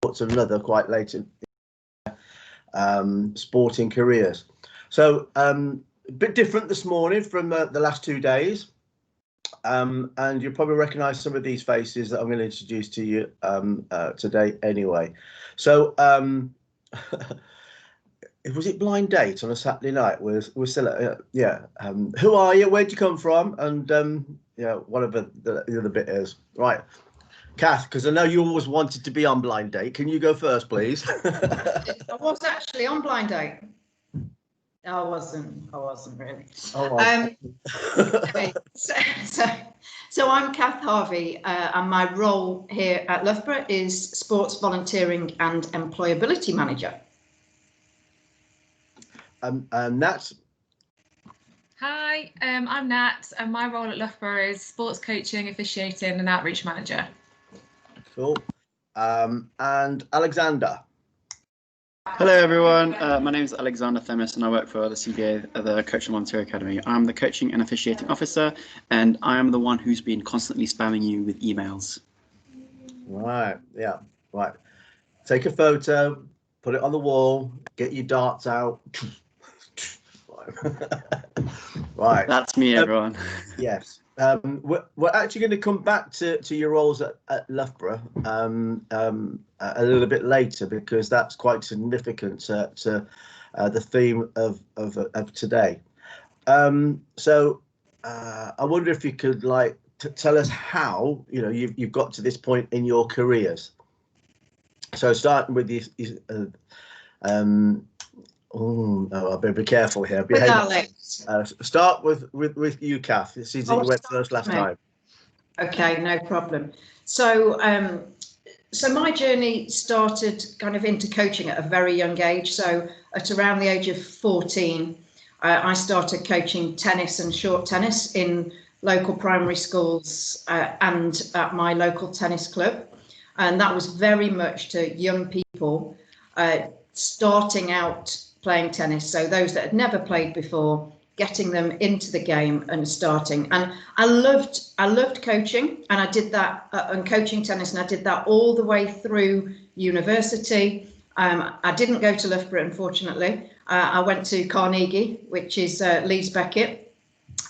puts another quite late in sporting careers. So a bit different this morning from the last 2 days. And you'll probably recognise some of these faces that I'm going to introduce to you today anyway. So was it blind date on a Saturday night? We're still at, yeah. Who are you? Where'd you come from? And yeah, whatever the other bit is. Right, Cath, because I know you always wanted to be on blind date. Can you go first, please? I was actually on blind date. I wasn't really. Oh, okay. So I'm Cath Harvey, and my role here at Loughborough is Sports Volunteering and Employability Manager. Nat. Hi, I'm Nat, and my role at Loughborough is Sports Coaching, Officiating and Outreach Manager. Cool. And Alexander. Hello everyone, my name is Alexander Themis and I work for the CBA, the Coaching Volunteer Academy. I'm the Coaching and Officiating Officer and I am the one who's been constantly spamming you with emails. Right, yeah, right. Take a photo, put it on the wall, get your darts out. Right. That's me, everyone. Yes. We're actually going to come back to your roles at Loughborough a little bit later, because that's quite significant to the theme of today. So I wonder if you could tell us how you've got to this point in your careers. So starting with these, oh no, I better be careful here. Start with you, Cath. This is you went first last time. Okay, no problem. So so my journey started kind of into coaching at a very young age. So at around the age of 14, I started coaching tennis and short tennis in local primary schools and at my local tennis club. And that was very much to young people starting out playing tennis. So those that had never played before, getting them into the game and starting. And I loved coaching, and I did that and coaching tennis, and I did that all the way through university. I didn't go to Loughborough, unfortunately. I went to Carnegie, which is Leeds Beckett,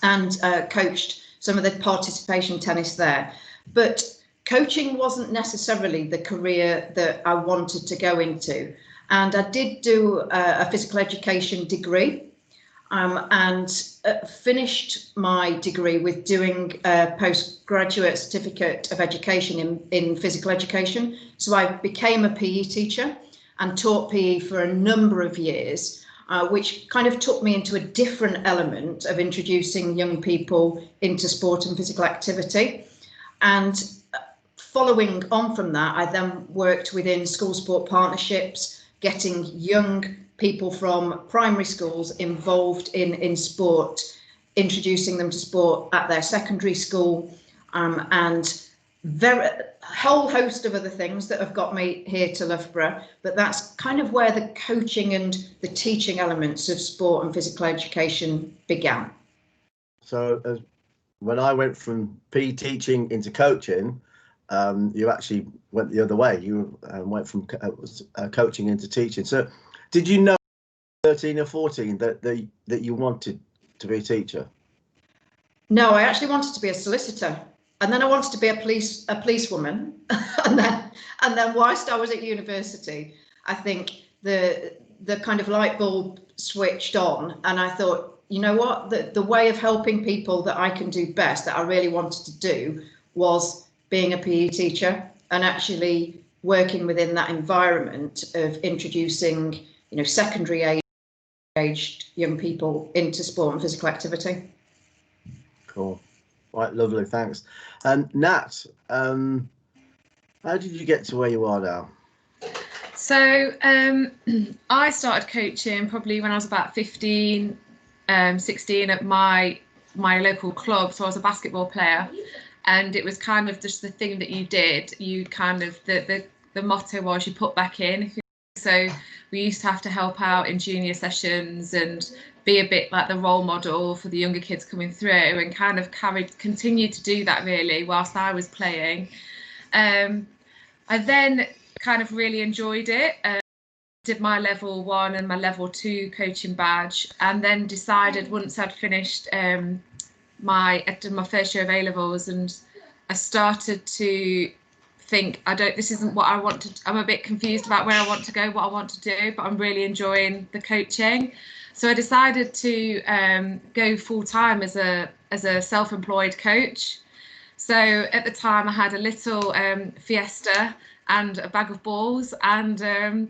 and coached some of the participation tennis there. But coaching wasn't necessarily the career that I wanted to go into. And I did do a physical education degree and finished my degree with doing a postgraduate certificate of education in physical education. So I became a PE teacher and taught PE for a number of years, which kind of took me into a different element of introducing young people into sport and physical activity. And following on from that, I then worked within school sport partnerships, getting young people from primary schools involved in sport, introducing them to sport at their secondary school, and a whole host of other things that have got me here to Loughborough. But that's kind of where the coaching and the teaching elements of sport and physical education began. So when I went from PE teaching into coaching, you actually went the other way. You went from coaching into teaching. So did you know 13 or 14 that you wanted to be a teacher? No, I actually wanted to be a solicitor, and then I wanted to be a policewoman. and then whilst I was at university, I think the kind of light bulb switched on, and I thought, you know what, the way of helping people that I can do best, that I really wanted to do, was being a PE teacher and actually working within that environment of introducing, secondary aged young people into sport and physical activity. Cool. Right, lovely, thanks. And Nat, how did you get to where you are now? So I started coaching probably when I was about 15, 16 at my local club. So I was a basketball player. And it was kind of just the thing that you did. You kind of, the motto was you put back in. So we used to have to help out in junior sessions and be a bit like the role model for the younger kids coming through, and kind of continued to do that really whilst I was playing. I then kind of really enjoyed it. Did my level 1 and my level 2 coaching badge, and then decided once I'd finished my first year of A-levels, and I started to think, this isn't what I want to, I'm a bit confused about where I want to go, what I want to do, but I'm really enjoying the coaching. So I decided to go full-time as a self-employed coach. So at the time I had a little Fiesta and a bag of balls, and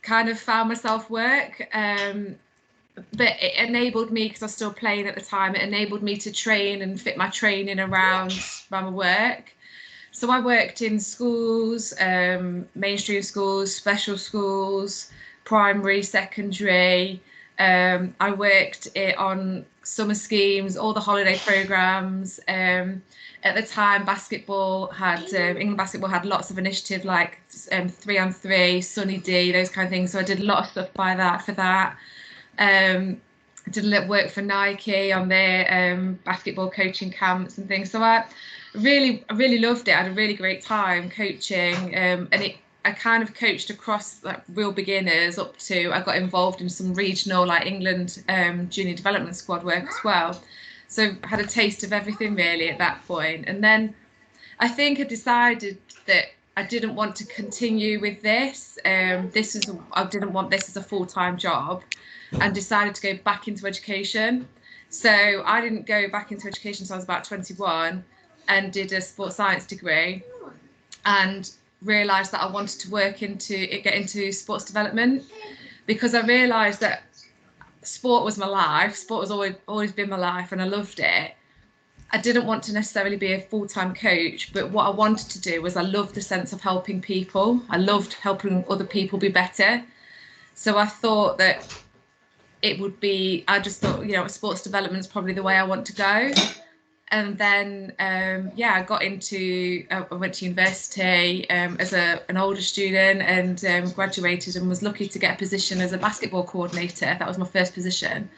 kind of found myself work, but it enabled me, because I was still playing at the time, it enabled me to train and fit my training around my work. So I worked in schools, mainstream schools, special schools, primary, secondary. I worked on summer schemes, all the holiday programs. At the time, basketball had England basketball had lots of initiative, like 3-on-3, Sunny D, those kind of things. So I did a lot of stuff for that. I did a little work for Nike on their basketball coaching camps and things. So I really loved it. I had a really great time coaching, and I kind of coached across like real beginners up to, I got involved in some regional, like England junior development squad work as well. So I had a taste of everything really at that point. And then I think I decided that I didn't want to continue with this. I didn't want this as a full-time job, and decided to go back into education. So I didn't go back into education until I was about 21, and did a sports science degree, and realised that I wanted to get into sports development, because I realised that sport was my life. Sport was always been my life, and I loved it. I didn't want to necessarily be a full-time coach, but what I wanted to do was, I loved the sense of helping people. I loved helping other people be better. So I thought that I just thought, sports development is probably the way I want to go. And then, I went to university as an older student, and graduated, and was lucky to get a position as a basketball coordinator. That was my first position.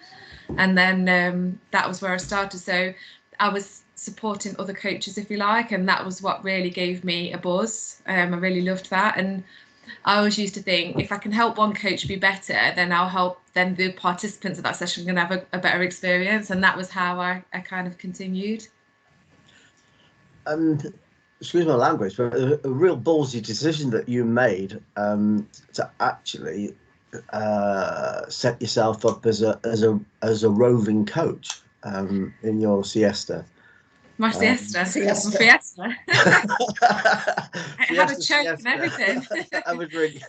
And then that was where I started. So I was supporting other coaches, if you like, and that was what really gave me a buzz. I really loved that. And I always used to think, if I can help one coach be better, then then the participants of that session are going to have a better experience. And that was how I kind of continued. Excuse my language, but a real ballsy decision that you made to actually set yourself up as a roving coach in your siesta. My siesta. Fiesta. I had a choke and everything. Have a drink.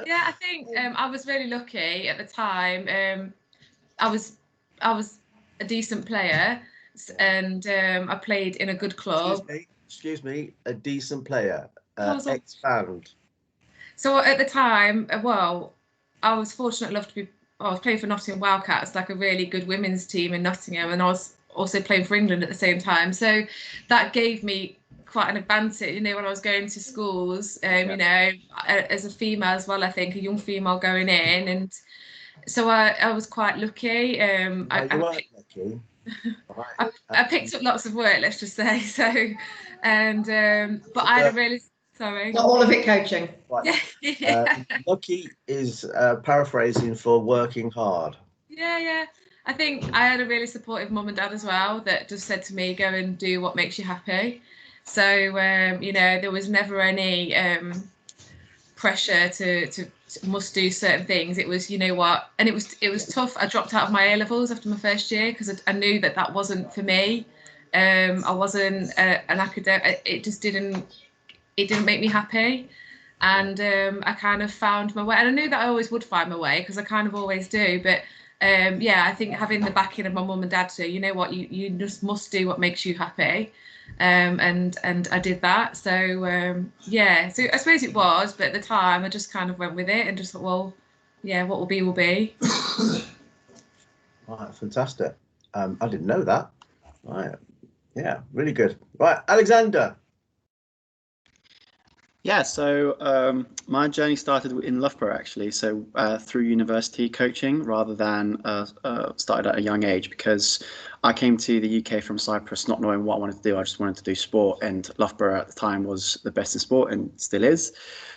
Yeah, I think I was really lucky at the time. I was a decent player, and I played in a good club. Excuse me, a decent player. Expand. So at the time, I was fortunate enough I was playing for Nottingham Wildcats, like a really good women's team in Nottingham, and I was also playing for England at the same time. So that gave me quite an advantage, when I was going to schools, as a female as well, I think, a young female going in. And so I was quite lucky. I picked up lots of work, let's just say. So, but I had a really, sorry. Not all of it coaching. Yeah. Lucky is paraphrasing for working hard. Yeah. I think I had a really supportive mum and dad as well, that just said to me, go and do what makes you happy. So, there was never any pressure to must do certain things. It was, and it was tough. I dropped out of my A-levels after my first year, because I knew that wasn't for me. I wasn't an academic. It didn't make me happy. And I kind of found my way, and I knew that I always would find my way, because I kind of always do. But I think having the backing of my mum and dad to, you just must do what makes you happy. And I did that. So so I suppose it was, but at the time I just kind of went with it and just thought, well, what will be will be. Right, fantastic. I didn't know that. Right, yeah, really good. Right, Alexander. Yeah, so my journey started in Loughborough actually. So through university coaching rather than started at a young age, because I came to the UK from Cyprus not knowing what I wanted to do. I just wanted to do sport, and Loughborough at the time was the best in sport and still is.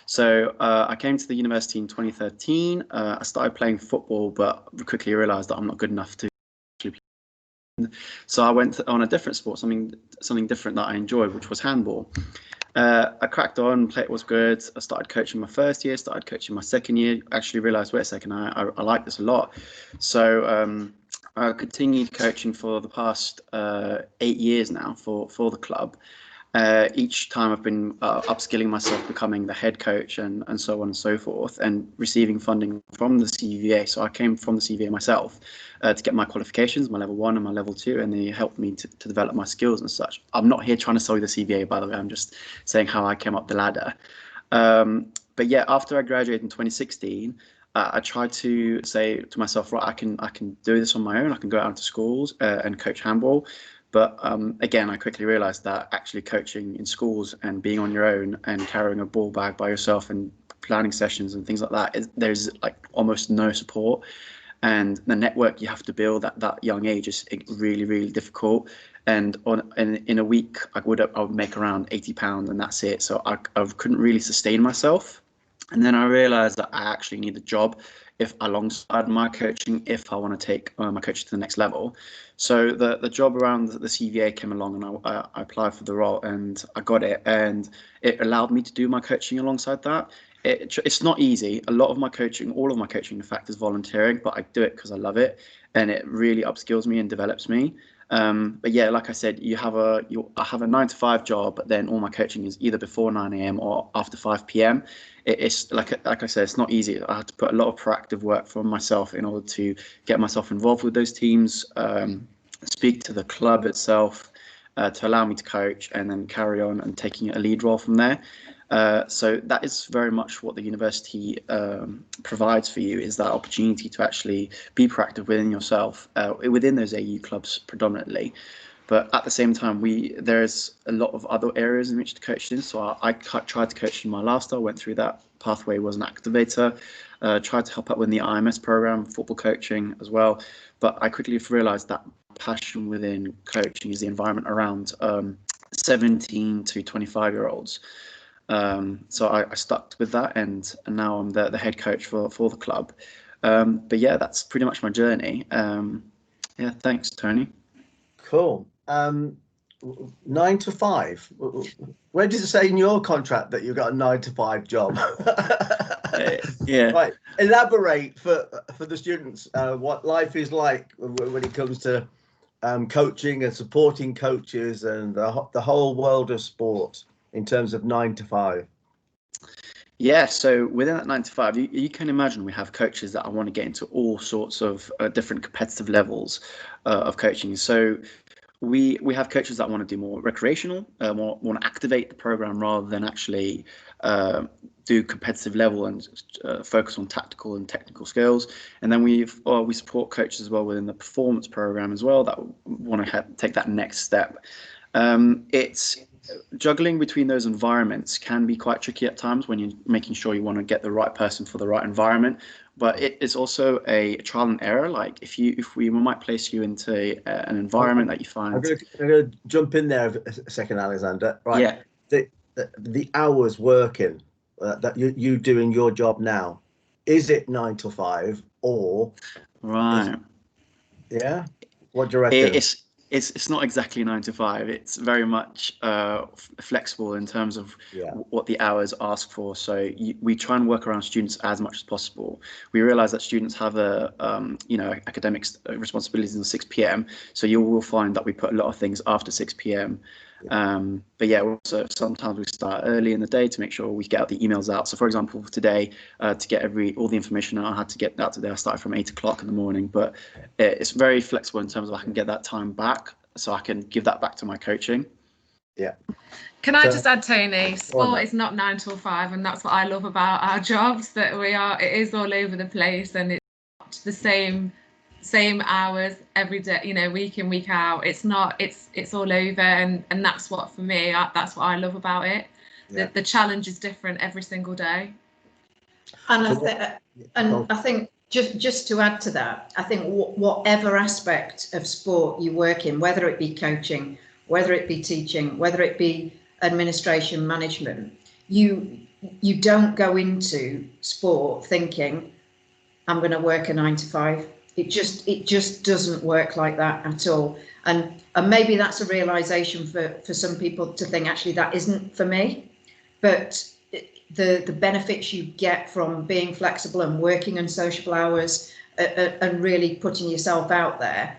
So I came to the university in 2013. I started playing football, but quickly realised that I'm not good enough to actually play. So I went on a different sport, something different that I enjoyed, which was handball. I cracked on, play was good. I started coaching my first year, started coaching my second year. Actually realised, wait a second, I like this a lot. So I continued coaching for the past 8 years now for the club. Each time I've been upskilling myself, becoming the head coach and so on and so forth, and receiving funding from the CVA. So I came from the CVA myself to get my qualifications, my level 1 and my level 2, and they helped me to develop my skills and such. I'm not here trying to sell you the CVA, by the way. I'm just saying how I came up the ladder. But yeah, after I graduated in 2016, I tried to say to myself, right, I can do this on my own. I can go out into schools and coach handball. But again, I quickly realized that actually coaching in schools and being on your own and carrying a ball bag by yourself and planning sessions and things like that, there's like almost no support. And the network you have to build at that young age is really, really difficult. And in a week, I would make around £80 and that's it. So I couldn't really sustain myself. And then I realized that I actually need a job alongside my coaching if I want to take my coaching to the next level. So the job around the CVA came along, and I applied for the role and I got it, and it allowed me to do my coaching alongside that. It's not easy. All of my coaching, in fact, is volunteering, but I do it because I love it, and it really upskills me and develops me. But yeah, like I said, I have a 9 to 5 job, but then all my coaching is either before 9 a.m. or after 5 p.m. It's like I said, it's not easy. I had to put a lot of proactive work from myself in order to get myself involved with those teams, speak to the club itself to allow me to coach, and then carry on and taking a lead role from there. So that is very much what the university provides for you, is that opportunity to actually be proactive within yourself, within those AU clubs predominantly. But at the same time, there's a lot of other areas in which to coach in. So I tried to coach in my last year, went through that pathway, was an activator, tried to help out with the IMS program, football coaching as well. But I quickly realized that passion within coaching is the environment around 17 to 25-year-olds. So I stuck with that, and now I'm the head coach for the club. But yeah, that's pretty much my journey. Yeah, thanks, Tony. Cool. 9 to 5. Where does it say in your contract that you've got a 9 to 5 job? Yeah. Right. Elaborate for the students what life is like when it comes to coaching and supporting coaches and the whole world of sport in terms of 9 to 5. Yeah, so within that 9 to 5, you can imagine we have coaches that I want to get into all sorts of different competitive levels of coaching. So we have coaches that want to do more recreational, want to activate the program rather than actually do competitive level and focus on tactical and technical skills. And then we support coaches as well within the performance program as well that want to take that next step. It's juggling between those environments can be quite tricky at times when you're making sure you want to get the right person for the right environment. But it is also a trial and error. Like if we might place you into an environment that you find. I'm going to jump in there a second, Alexander. Right. Yeah. The hours working that you doing your job now, is it 9 to 5 or? Right. Yeah. What do you reckon? It's not exactly 9 to 5. It's very much flexible in terms of what the hours ask for. So we try and work around students as much as possible. We realize that students have academic responsibilities until 6 p.m. So you will find that we put a lot of things after 6 p.m. But yeah, also sometimes we start early in the day to make sure we get out the emails out. So for example, today, to get all the information I had to get out today, I started from 8 o'clock in the morning, but it's very flexible in terms of I can get that time back, so I can give that back to my coaching. Yeah. Can I just add, Tony, sport is not 9 till 5, and that's what I love about our jobs, that it is all over the place, and it's not the same hours every day, week in, week out. It's all over, and that's what, for me, that's what I love about it. The challenge is different every single day. And I think just to add to that, I think whatever aspect of sport you work in, whether it be coaching, whether it be teaching, whether it be administration management, you don't go into sport thinking I'm going to work a 9 to 5. It just doesn't work like that at all. And maybe that's a realization for some people to think, actually, that isn't for me. But the benefits you get from being flexible and working on sociable hours and really putting yourself out there,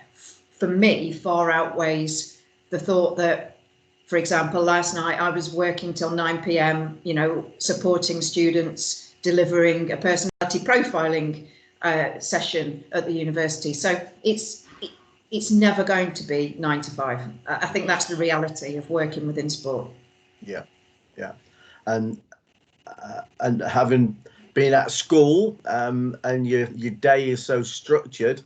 for me, far outweighs the thought that, for example, last night I was working till 9 p.m, supporting students, delivering a personality profiling session at the university. So it's never going to be 9 to 5. I think that's the reality of working within sport. Yeah. And having been at school, and your day is so structured,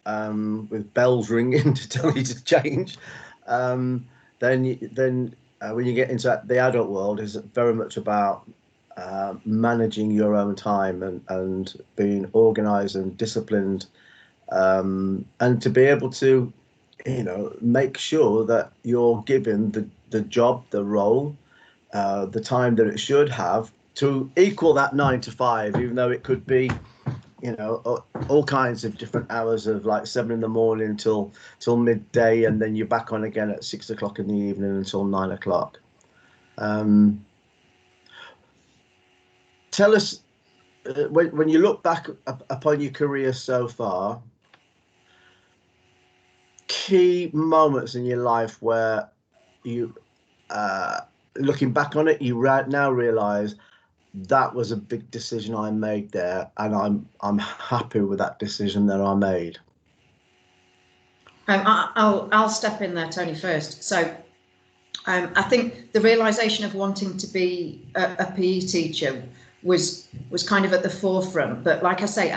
with bells ringing to tell you to change, then when you get into the adult world, is very much about managing your own time and being organised and disciplined, and to be able to, make sure that you're given the job, the role, the time that it should have to equal that 9 to 5, even though it could be, all kinds of different hours of like 7 in the morning till midday, and then you're back on again at 6 o'clock in the evening until 9 o'clock. Tell us, when you look back upon your career so far, key moments in your life where you, looking back on it, you now realise that was a big decision I made there, and I'm happy with that decision that I made. I'll step in there, Tony, first. So I think the realisation of wanting to be a PE teacher was kind of at the forefront. But like I say,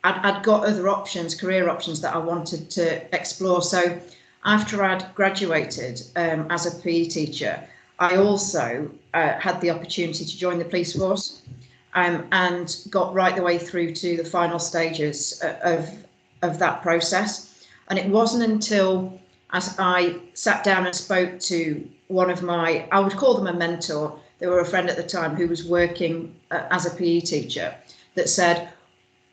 I'd got other options, career options that I wanted to explore. So after I'd graduated as a PE teacher, I also had the opportunity to join the police force, and got right the way through to the final stages of that process. And it wasn't until as I sat down and spoke to one of my, I would call them a mentor, they were a friend at the time who was working as a PE teacher, that said,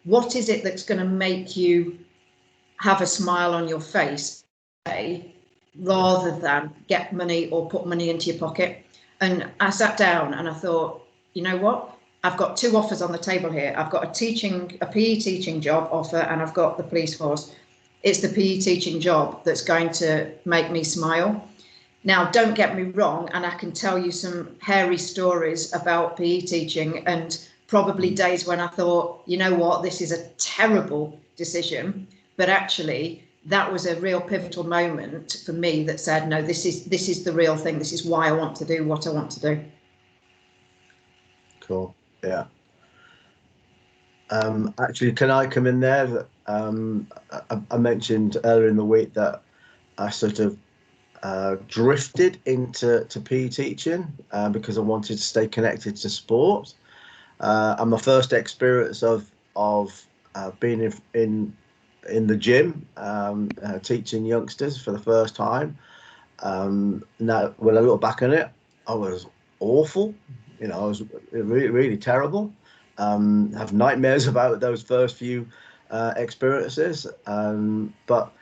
what is it that's going to make you have a smile on your face rather than get money or put money into your pocket? And I sat down and I thought, you know what? I've got 2 offers on the table here. I've got a PE teaching job offer, and I've got the police force. It's the PE teaching job that's going to make me smile. Now, don't get me wrong, and I can tell you some hairy stories about PE teaching, and probably days when I thought, you know what, this is a terrible decision, but actually that was a real pivotal moment for me that said, no, this is the real thing. This is why I want to do what I want to do. Cool. Yeah. Actually, can I come in there? I mentioned earlier in the week that I sort of drifted into PE teaching because I wanted to stay connected to sport. And my first experience of being in the gym, teaching youngsters for the first time. Now, when I look back on it, I was awful. I was really, really terrible. Have nightmares about those first few experiences. But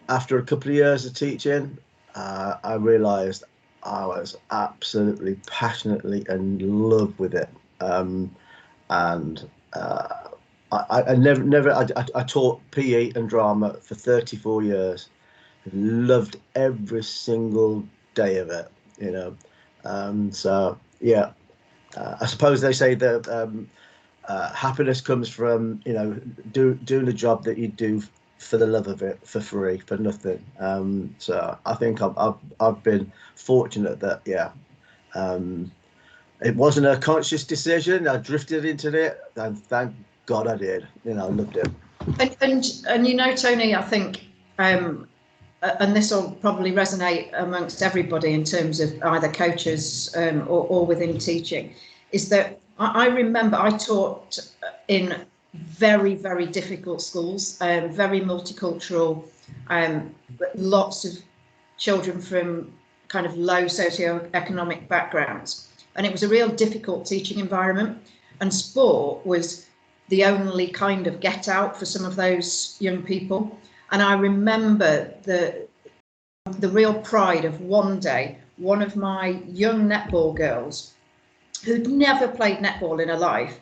after a couple of years of teaching, I realised I was absolutely passionately in love with it. I taught PE and drama for 34 years. Loved every single day of it, so yeah, I suppose they say that happiness comes from doing a job that you do for the love of it, for free, for nothing. So I think I've been fortunate that it wasn't a conscious decision. I drifted into it, and thank God I did. I loved it. And Tony, I think and this will probably resonate amongst everybody in terms of either coaches or within teaching, is that I remember I taught in very, very difficult schools, very multicultural, lots of children from kind of low socioeconomic backgrounds. And it was a real difficult teaching environment. And sport was the only kind of get out for some of those young people. And I remember the real pride of one day, one of my young netball girls who'd never played netball in her life,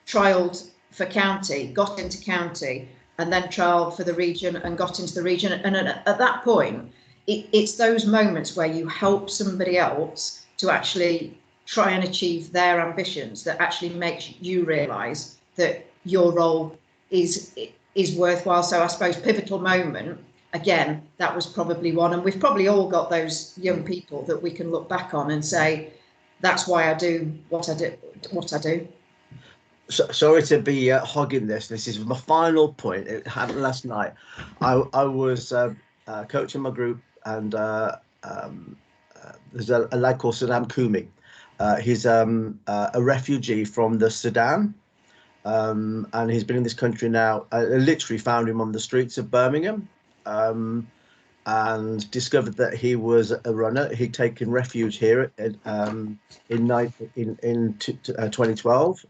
trialled for county, got into county, and then trialled for the region and got into the region. And at that point, it's those moments where you help somebody else to actually try and achieve their ambitions that actually makes you realise that your role is worthwhile. So I suppose pivotal moment, again, that was probably one. And we've probably all got those young people that we can look back on and say, that's why I do what I do. So, sorry to be hogging this. This is my final point. It happened last night. I was coaching my group, and there's a lad called Saddam Kumi. He's a refugee from the Sudan, and he's been in this country now. I literally found him on the streets of Birmingham, and discovered that he was a runner. He'd taken refuge here in 2012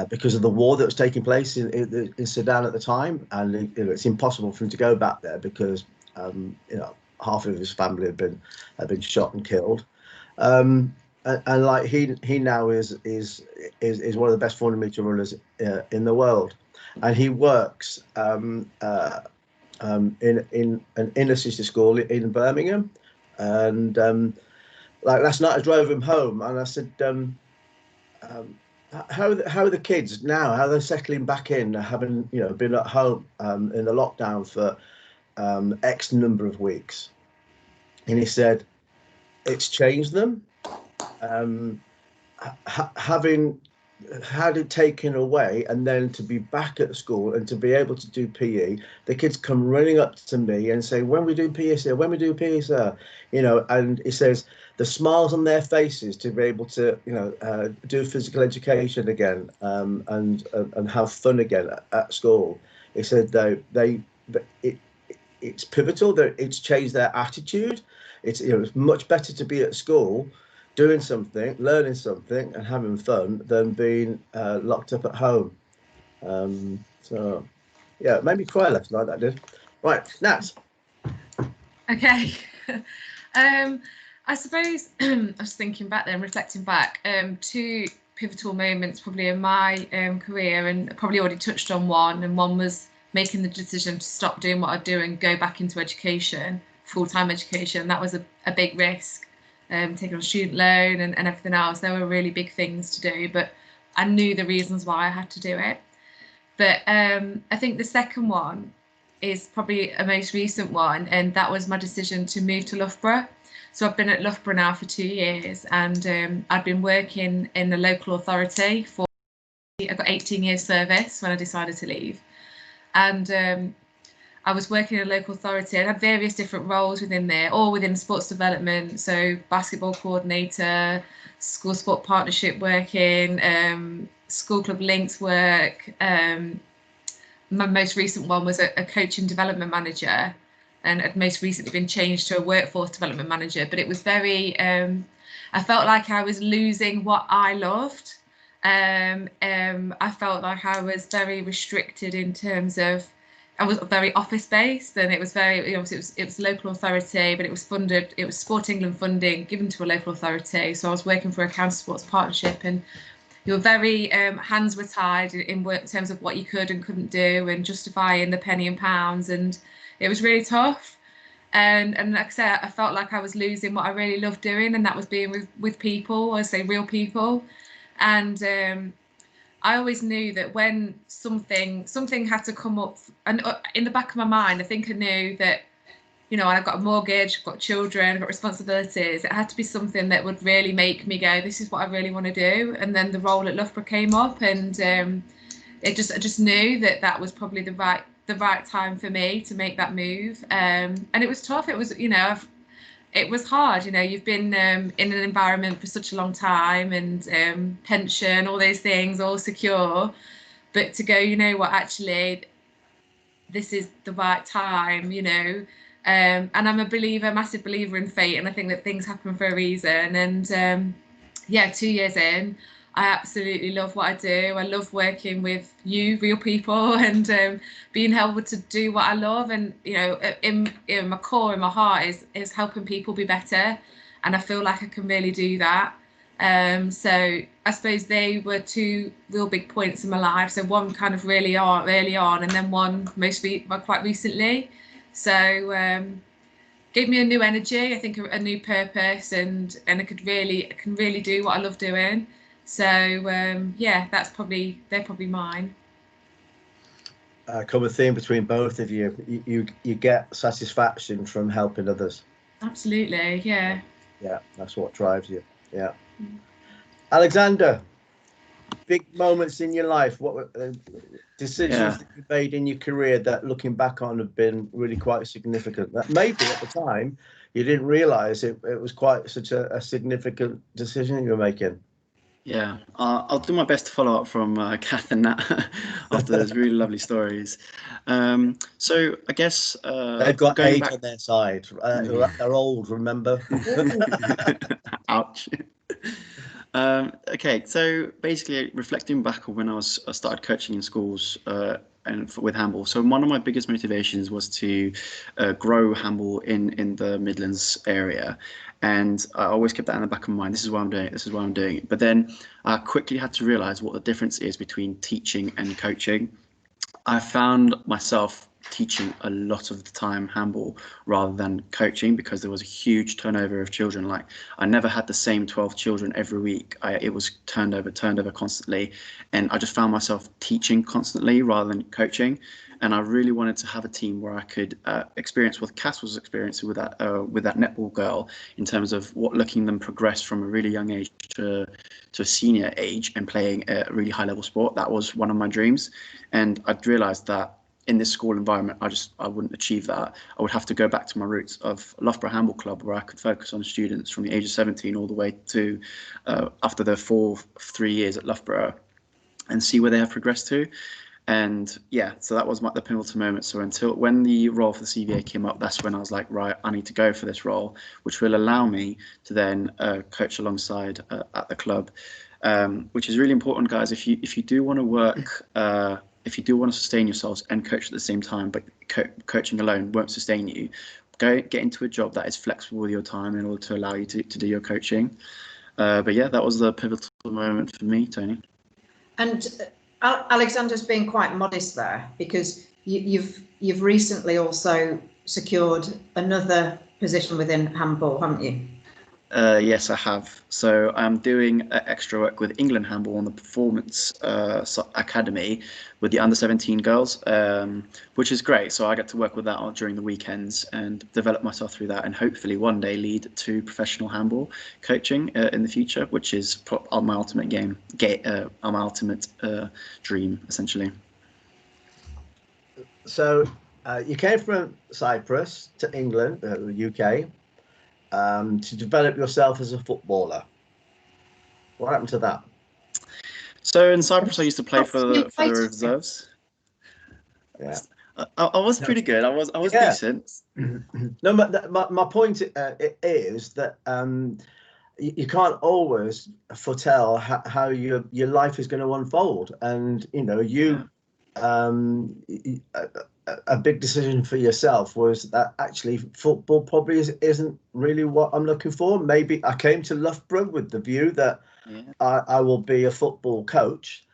because of the war that was taking place in Sudan at the time, and it's impossible for him to go back there because half of his family had been shot and killed. And like he now is one of the best 400 meter runners in the world, and he works in an inner city school in Birmingham. And like last night I drove him home and I said, how are the kids now? How are they settling back in, having been at home in the lockdown for X number of weeks? And he said it's changed them. Having had it taken away and then to be back at school and to be able to do PE, the kids come running up to me and say, when we do PE, sir, when we do PE, sir, and he says the smiles on their faces to be able to, do physical education again, and have fun again at school. He said it's pivotal, that it's changed their attitude. It's much better to be at school doing something, learning something and having fun than being locked up at home. So yeah, it made me cry last night, that did. Right, Nat. Okay. I suppose I was thinking back there and reflecting back, two pivotal moments probably in my career, and probably already touched on one, and one was making the decision to stop doing what I do and go back into education, full-time education. That was a big risk. Taking on a student loan and everything else. There were really big things to do, but I knew the reasons why I had to do it. But I think the second one is probably a most recent one, and that was my decision to move to Loughborough. So I've been at Loughborough now for 2 years, and I've been working in the local authority for, I got 18 years service when I decided to leave. And I was working in a local authority. I had various different roles within there, all within sports development. So basketball coordinator, school sport partnership working, school club links work. My most recent one was a coaching development manager, and had most recently been changed to a workforce development manager. But it was very, I felt like I was losing what I loved. I felt like I was very restricted in terms of, I was very office based, and it was very, it was local authority, but it was funded, it was Sport England funding given to a local authority. So I was working for a county sports partnership, and you were very, hands were tied in terms of what you could and couldn't do, and justifying the penny and pounds, and it was really tough. And like I said, I felt like I was losing what I really loved doing, and that was being with people, I say real people. And I always knew that when something had to come up, and in the back of my mind, I think I knew that, I've got a mortgage, I've got children, I've got responsibilities. It had to be something that would really make me go, this is what I really want to do. And then the role at Loughborough came up, and I just knew that was probably the the right time for me to make that move. And it was tough. It was, you know, it was hard. You know, you've been in an environment for such a long time, and pension, all those things, all secure. But to go, you know what, actually, this is the right time, you know. And I'm a believer, massive believer in fate, and I think that things happen for a reason. And yeah, 2 years in, I absolutely love what I do. I love working with you, real people, and being able to do what I love. And you know, in my core, in my heart, is helping people be better, and I feel like I can really do that. So I suppose they were two real big points in my life. So one kind of really early on, and then one quite recently. So gave me a new energy, I think a new purpose, and I can really do what I love doing. So yeah, they're probably mine. Common theme between both of you. You get satisfaction from helping others. Absolutely, yeah. Yeah, that's what drives you. Yeah. Alexander, big moments in your life. What were decisions that you made in your career that, looking back on, have been really quite significant? That maybe at the time you didn't realise it was quite such a significant decision you were making. Yeah, I'll do my best to follow up from Cath and Nat after those really lovely stories. So I guess they've got age on their side. They're old, remember? Ouch. Okay, so basically reflecting back on when I started coaching in schools with handball. So one of my biggest motivations was to grow handball in the Midlands area. And I always kept that in the back of my mind. This is why I'm doing it. This is why I'm doing it. But then I quickly had to realize what the difference is between teaching and coaching. I found myself teaching a lot of the time handball rather than coaching, because there was a huge turnover of children. Like, I never had the same 12 children every week. It was turned over constantly, and I just found myself teaching constantly rather than coaching. And I really wanted to have a team where I could experience what Cass was experiencing with that netball girl, in terms of looking them progress from a really young age to a senior age and playing a really high level sport. That was one of my dreams, and I'd realised that in this school environment, I wouldn't achieve that. I would have to go back to my roots of Loughborough Handball Club, where I could focus on students from the age of 17 all the way to after their 3 years at Loughborough, and see where they have progressed to. And yeah, so that was the pivotal moment. So when the role for the CVA came up, that's when I was like, right, I need to go for this role, which will allow me to then coach alongside at the club, which is really important, guys. If you do want to work, if you do want to sustain yourselves and coach at the same time, but coaching alone won't sustain you, get into a job that is flexible with your time in order to allow you to do your coaching. But yeah, that was the pivotal moment for me, Tony. And Alexander's being quite modest there, because you've recently also secured another position within handball, haven't you? Yes, I have. So I'm doing extra work with England Handball on the Performance Academy with the under-17 girls, which is great. So I get to work with that during the weekends and develop myself through that, and hopefully one day lead to professional handball coaching in the future, which is my ultimate my ultimate dream, essentially. So you came from Cyprus to England, the UK. To develop yourself as a footballer. What happened to that? So in Cyprus, I used to play for the reserves. Yeah, I was pretty good. I was decent. No, my point is that you can't always foretell how your life is going to unfold, and you know a big decision for yourself was that actually football probably isn't really what I'm looking for. Maybe I came to Loughborough with the view that I will be a football coach,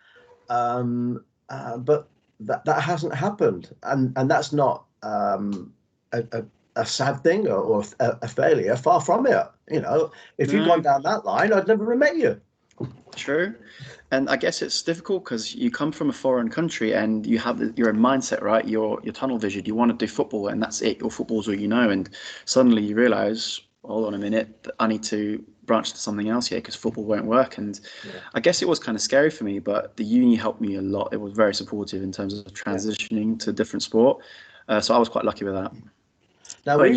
but that hasn't happened, and that's not a sad thing or a failure. Far from it. You know, if you'd gone down that line, I'd never have met you. True. And I guess it's difficult because you come from a foreign country and you have your own mindset, right? Your tunnel vision. You want to do football and that's it. Your football's all you know. And suddenly you realise, hold on a minute, I need to branch to something else here because football won't work. And I guess it was kind of scary for me, but the uni helped me a lot. It was very supportive in terms of transitioning to a different sport. So I was quite lucky with that. Now, but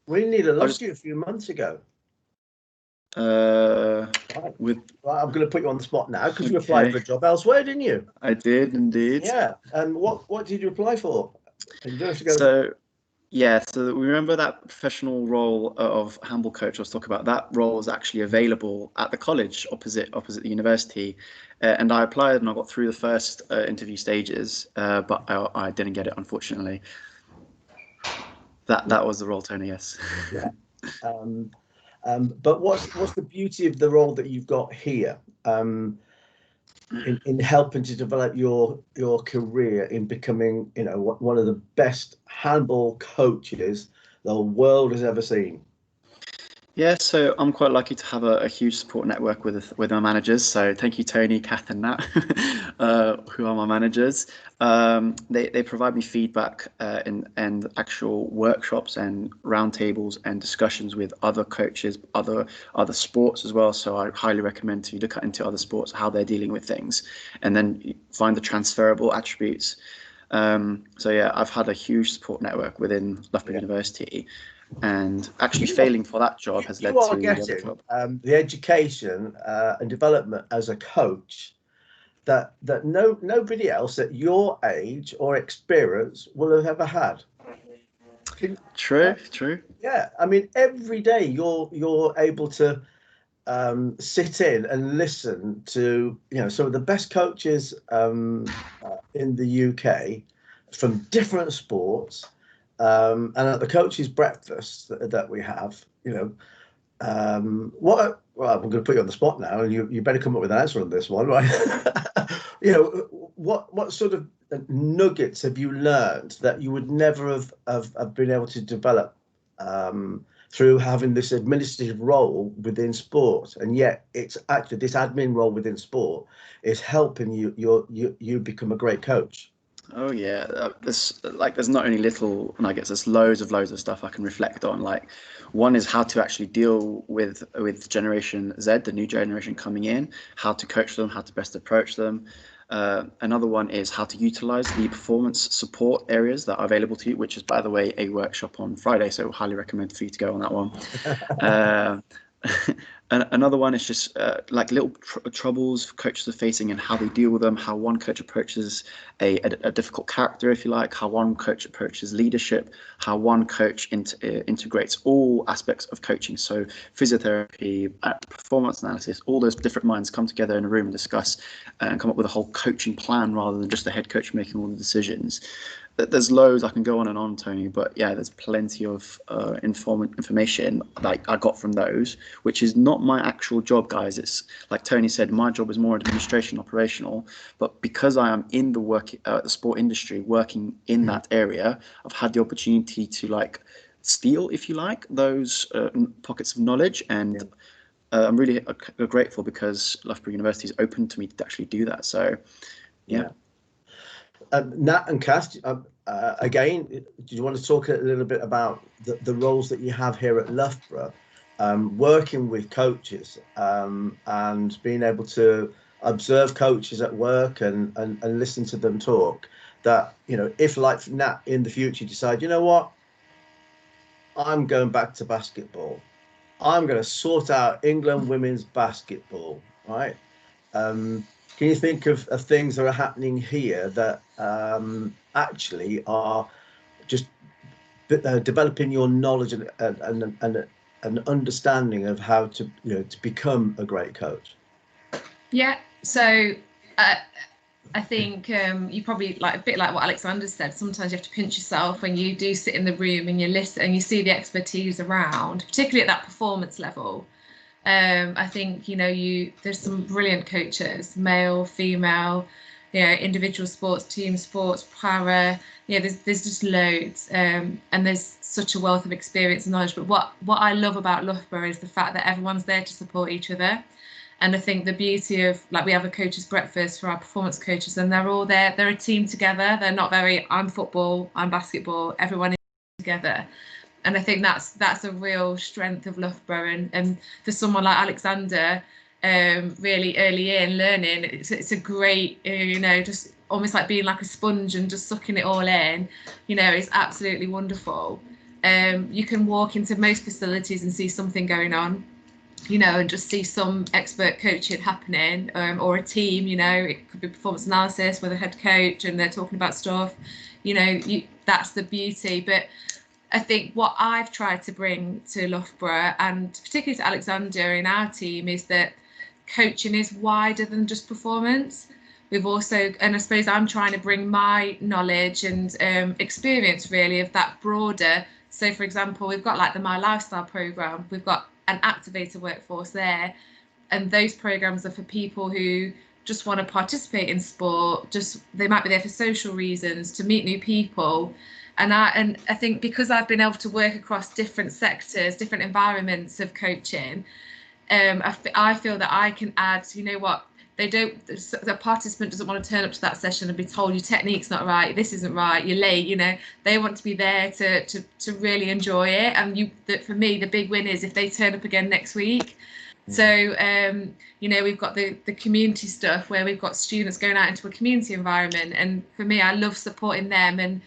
we nearly lost you a few months ago. I'm going to put you on the spot now because you applied for a job elsewhere, didn't you? I did indeed. Yeah. And what did you apply for? So we remember that professional role of handball coach I was talking about. That role was actually available at the college opposite the university, and I applied and I got through the first interview stages, but I didn't get it, unfortunately. That was the role, Tony. Yes. Yeah. But what's the beauty of the role that you've got here in helping to develop your career in becoming, one of the best handball coaches the world has ever seen? Yeah, so I'm quite lucky to have a huge support network with my managers. So thank you, Tony, Cath, and Nat, who are my managers. They provide me feedback and actual workshops and roundtables and discussions with other coaches, other sports as well. So I highly recommend to look into other sports, how they're dealing with things, and then find the transferable attributes. So yeah, I've had a huge support network within Loughborough University. And actually failing for that job has led to the other job. The education and development as a coach that nobody else at your age or experience will have ever had. True. Yeah, I mean, every day you're able to sit in and listen to some of the best coaches in the UK from different sports. And at the coaches' breakfast that we have, I'm going to put you on the spot now, and you better come up with an answer on this one, right? What sort of nuggets have you learned that you would never have been able to develop through having this administrative role within sport, and yet it's actually this admin role within sport is helping you become a great coach? Oh yeah, there's not only little, and I guess there's loads of stuff I can reflect on. Like, one is how to actually deal with Generation Z, the new generation coming in, how to coach them, how to best approach them. Another one is how to utilize the performance support areas that are available to you, which is, by the way, a workshop on Friday, so highly recommend for you to go on that one. And another one is just like little troubles coaches are facing and how they deal with them, how one coach approaches a difficult character, if you like, how one coach approaches leadership, how one coach integrates all aspects of coaching. So physiotherapy, performance analysis, all those different minds come together in a room and discuss and come up with a whole coaching plan rather than just the head coach making all the decisions. There's loads I can go on and on, Tony, but yeah, there's plenty of information like I got from those, which is not my actual job, guys. It's like Tony said, my job is more administration, operational, but because I am in the sport industry, working in that area, I've had the opportunity to steal, if you like, those pockets of knowledge, and I'm really grateful because Loughborough University is open to me to actually do that. So yeah. Nat and Cath, again, do you want to talk a little bit about the roles that you have here at Loughborough, working with coaches and being able to observe coaches at work and listen to them talk? That, if like Nat in the future decide, you know what, I'm going back to basketball, I'm going to sort out England women's basketball, right? Can you think of things that are happening here that actually are just developing your knowledge and an understanding of how to to become a great coach? Yeah, so I think you probably, a bit like what Alexander said, sometimes you have to pinch yourself when you do sit in the room and you listen and you see the expertise around, particularly at that performance level. I think there's some brilliant coaches, male, female, individual sports, team sports, para. There's just loads, and there's such a wealth of experience and knowledge. But what I love about Loughborough is the fact that everyone's there to support each other. And I think the beauty of, we have a coaches breakfast for our performance coaches, and they're all there. They're a team together. They're not I'm football, I'm basketball. Everyone is together. I think that's a real strength of Loughborough, and for someone like Alexander, really early in learning, it's a great, just almost like being like a sponge and just sucking it all in, it's absolutely wonderful. You can walk into most facilities and see something going on, and just see some expert coaching happening, or a team, it could be performance analysis with a head coach and they're talking about stuff, that's the beauty. But I think what I've tried to bring to Loughborough, and particularly to Alexander in our team, is that coaching is wider than just performance. We've also, and I suppose I'm trying to bring my knowledge and experience really of that broader. So for example, we've got like the My Lifestyle programme, we've got an activator workforce there, and those programs are for people who just want to participate in sport, they might be there for social reasons, to meet new people. And I think because I've been able to work across different sectors, different environments of coaching, I feel that I can add, the participant doesn't want to turn up to that session and be told your technique's not right, this isn't right, you're late, they want to be there to really enjoy it. And for me, the big win is if they turn up again next week. So, we've got the community stuff where we've got students going out into a community environment. And for me, I love supporting them and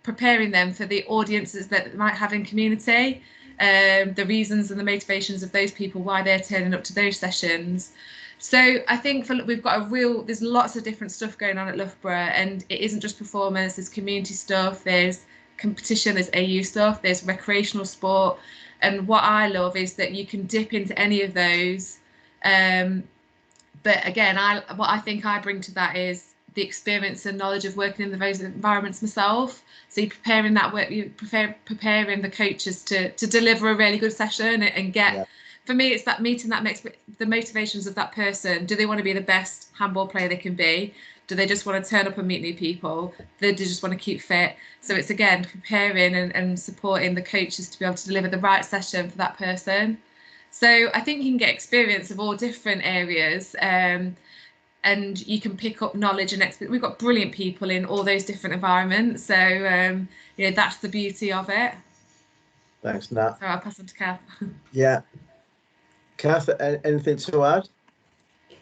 preparing them for the audiences that they might have in community, the reasons and the motivations of those people, why they're turning up to those sessions. So I think there's lots of different stuff going on at Loughborough, and it isn't just performance, there's community stuff, there's competition, there's AU stuff, there's recreational sport. And what I love is that you can dip into any of those. But again, what I think I bring to that is the experience and knowledge of working in those environments myself. So you're preparing that work, preparing the coaches to deliver a really good session and get. Yeah. For me, it's that meeting the motivations of that person. Do they want to be the best handball player they can be? Do they just want to turn up and meet new people? Do they just want to keep fit? So it's again preparing and supporting the coaches to be able to deliver the right session for that person. So I think you can get experience of all different areas, and you can pick up knowledge and experience. We've got brilliant people in all those different environments. So that's the beauty of it. Thanks, Nat. So I'll pass on to Cath. Yeah. Cath, anything to add?